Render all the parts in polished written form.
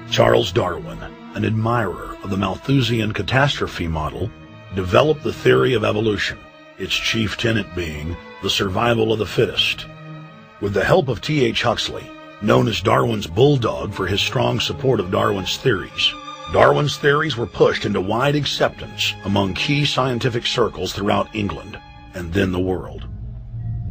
Charles Darwin, an admirer of the Malthusian catastrophe model, developed the theory of evolution, its chief tenet being the survival of the fittest. With the help of T.H. Huxley, known as Darwin's bulldog for his strong support of Darwin's theories were pushed into wide acceptance among key scientific circles throughout England and then the world.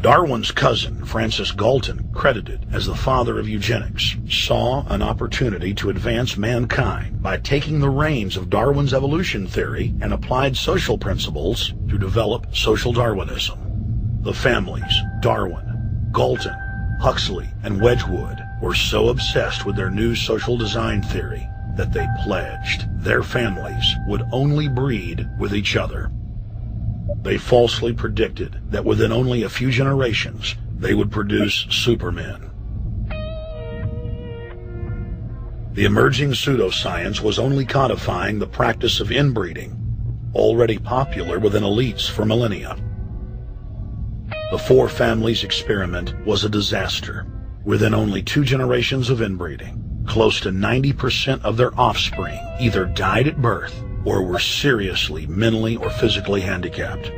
Darwin's cousin, Francis Galton, credited as the father of eugenics, saw an opportunity to advance mankind by taking the reins of Darwin's evolution theory and applied social principles to develop social Darwinism. The families, Darwin, Galton, Huxley, and Wedgwood, were so obsessed with their new social design theory that they pledged their families would only breed with each other. They falsely predicted that within only a few generations, they would produce supermen. The emerging pseudoscience was only codifying the practice of inbreeding, already popular within elites for millennia. The four families experiment was a disaster. Within only 2 generations of inbreeding, close to 90% of their offspring either died at birth or were seriously mentally or physically handicapped.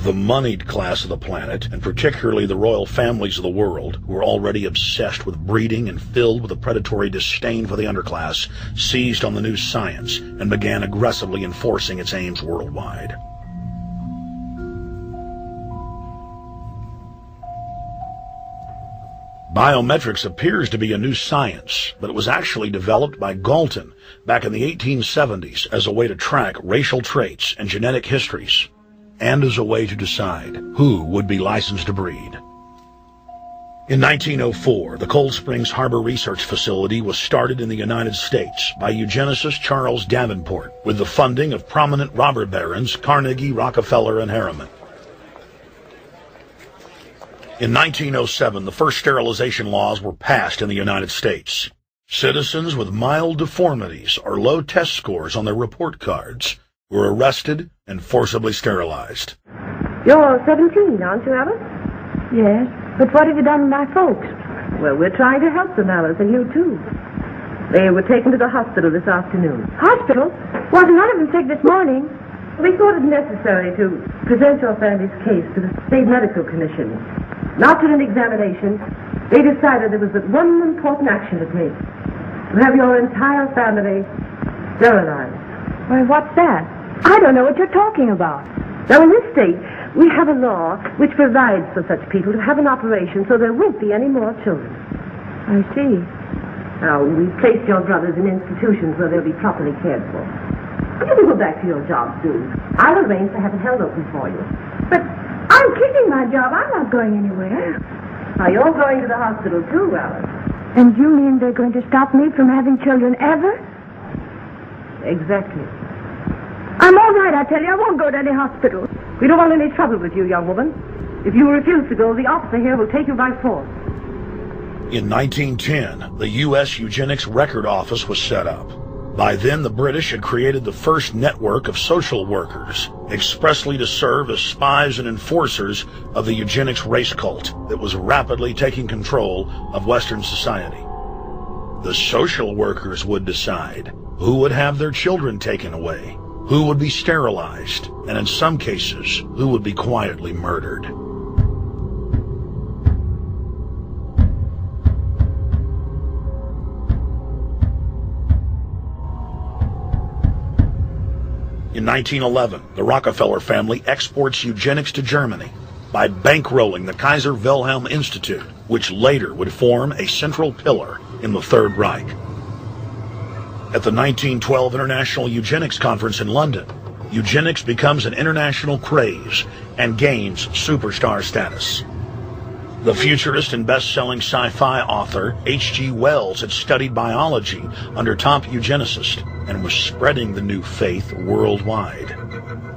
The moneyed class of the planet, and particularly the royal families of the world, who were already obsessed with breeding and filled with a predatory disdain for the underclass, seized on the new science and began aggressively enforcing its aims worldwide. Biometrics appears to be a new science, but it was actually developed by Galton back in the 1870s as a way to track racial traits and genetic histories, and as a way to decide who would be licensed to breed. In 1904, the Cold Springs Harbor Research Facility was started in the United States by eugenicist Charles Davenport with the funding of prominent robber barons Carnegie, Rockefeller, and Harriman. In 1907, the first sterilization laws were passed in the United States. Citizens with mild deformities or low test scores on their report cards were arrested and forcibly sterilized. You're 17, aren't you, Alice? Yes, but what have you done with my folks? Well, we're trying to help them, Alice, and you too. They were taken to the hospital this afternoon. Hospital? Wasn't none of them sick this morning? We thought it necessary to present your family's case to the State Medical Commission. After an examination, they decided there was but one important action to take: to have your entire family sterilized. Why, what's that? I don't know what you're talking about. Now, in this state, we have a law which provides for such people to have an operation so there won't be any more children. I see. Now, we've placed your brothers in institutions where they'll be properly cared for. You can go back to your job soon. I'll arrange to have it held open for you. But I'm keeping my job. I'm not going anywhere. Now, you're going to the hospital too, Alice. And you mean they're going to stop me from having children ever? Exactly. I'm all right, I tell you. I won't go to any hospital. We don't want any trouble with you, young woman. If you refuse to go, the officer here will take you by force. In 1910, the U.S. Eugenics Record Office was set up. By then, the British had created the first network of social workers, expressly to serve as spies and enforcers of the eugenics race cult that was rapidly taking control of Western society. The social workers would decide who would have their children taken away, who would be sterilized, and in some cases, who would be quietly murdered. In 1911, the Rockefeller family exports eugenics to Germany by bankrolling the Kaiser Wilhelm Institute, which later would form a central pillar in the Third Reich. At the 1912 International Eugenics Conference in London, eugenics becomes an international craze and gains superstar status. The futurist and best-selling sci-fi author H.G. Wells had studied biology under top eugenicists and was spreading the new faith worldwide.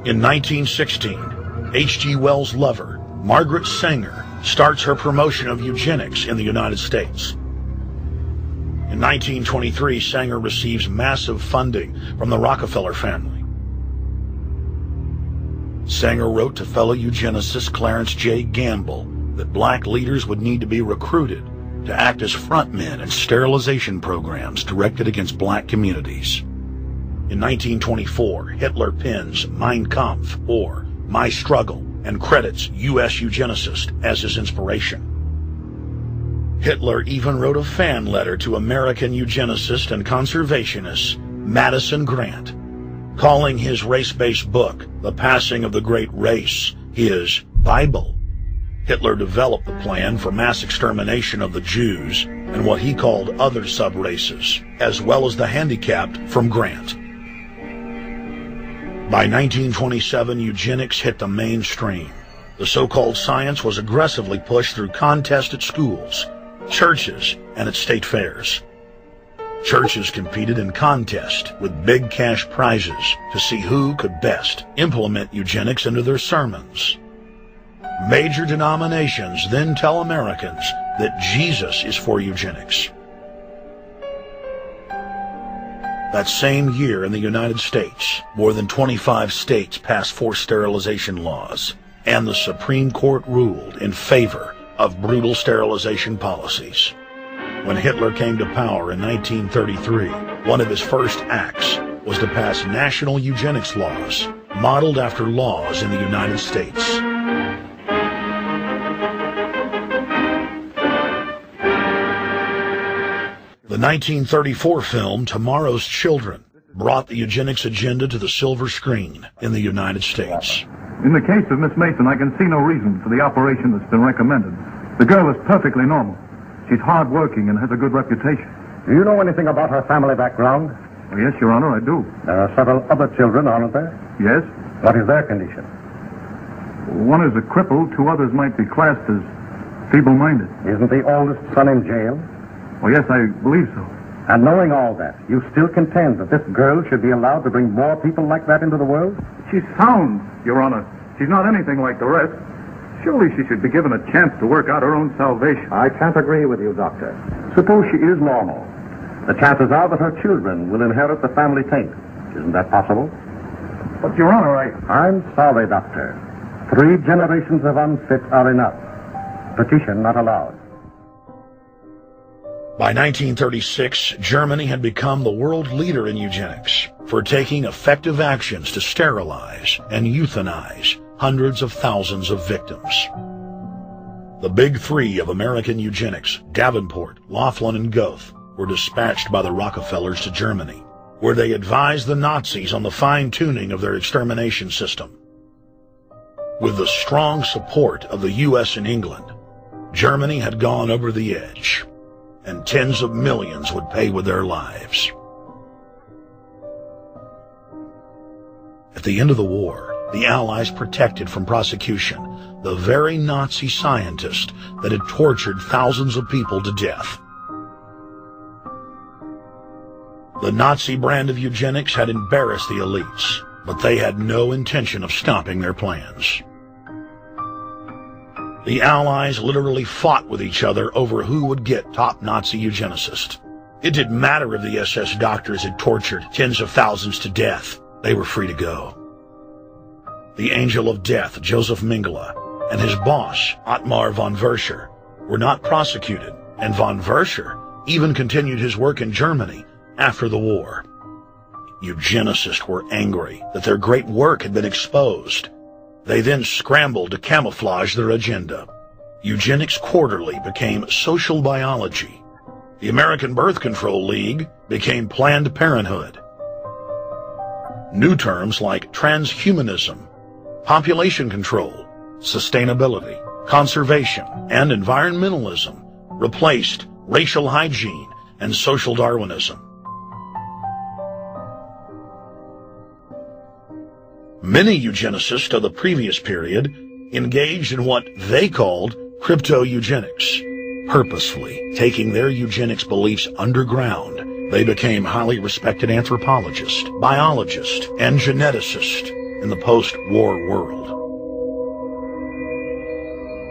In 1916, H.G. Wells' lover, Margaret Sanger, starts her promotion of eugenics in the United States. In 1923, Sanger receives massive funding from the Rockefeller family. Sanger wrote to fellow eugenicist Clarence J. Gamble that black leaders would need to be recruited to act as frontmen in sterilization programs directed against black communities. In 1924, Hitler pens Mein Kampf, or My Struggle, and credits U.S. eugenicist as his inspiration. Hitler even wrote a fan letter to American eugenicist and conservationist Madison Grant, calling his race-based book, The Passing of the Great Race, his Bible. Hitler developed the plan for mass extermination of the Jews and what he called other sub-races, as well as the handicapped, from Grant. By 1927, eugenics hit the mainstream. The so-called science was aggressively pushed through contests at schools, churches, and at state fairs. Churches competed in contests with big cash prizes to see who could best implement eugenics into their sermons. Major denominations then tell Americans that Jesus is for eugenics. That same year in the United States, more than 25 states passed forced sterilization laws, and the Supreme Court ruled in favor of brutal sterilization policies. When Hitler came to power in 1933, one of his first acts was to pass national eugenics laws, modeled after laws in the United States. The 1934 film Tomorrow's Children brought the eugenics agenda to the silver screen in the United States. In the case of Miss Mason, I can see no reason for the operation that's been recommended. The girl is perfectly normal. She's hard-working and has a good reputation. Do you know anything about her family background? Oh, yes, Your Honor, I do. There are several other children, aren't there? Yes? What is their condition? One is a cripple. Two others might be classed as feeble-minded. Isn't the oldest son in jail? Oh, yes, I believe so. And knowing all that, you still contend that this girl should be allowed to bring more people like that into the world? She's sound, Your Honor. She's not anything like the rest. Surely she should be given a chance to work out her own salvation. I can't agree with you, Doctor. Suppose she is normal. The chances are that her children will inherit the family taint. Isn't that possible? But, Your Honor, I'm sorry, Doctor. 3 generations of unfit are enough. Petition not allowed. By 1936, Germany had become the world leader in eugenics for taking effective actions to sterilize and euthanize hundreds of thousands of victims. The big 3 of American eugenics, Davenport, Laughlin, and Goethe, were dispatched by the Rockefellers to Germany, where they advised the Nazis on the fine-tuning of their extermination system. With the strong support of the U.S. and England, Germany had gone over the edge, and tens of millions would pay with their lives. At the end of the war, the Allies protected from prosecution the very Nazi scientist that had tortured thousands of people to death. The Nazi brand of eugenics had embarrassed the elites, but they had no intention of stopping their plans. The Allies literally fought with each other over who would get top Nazi eugenicist. It didn't matter if the SS doctors had tortured tens of thousands to death. They were free to go. The Angel of Death, Joseph Mengele, and his boss, Ottmar von Verscher, were not prosecuted, and von Verscher even continued his work in Germany after the war. Eugenicists were angry that their great work had been exposed. They then scrambled to camouflage their agenda. Eugenics Quarterly became Social Biology. The American Birth Control League became Planned Parenthood. New terms like transhumanism, population control, sustainability, conservation, and environmentalism replaced racial hygiene and social Darwinism. Many eugenicists of the previous period engaged in what they called crypto-eugenics. Purposefully taking their eugenics beliefs underground, they became highly respected anthropologists, biologists, and geneticists in the post-war world.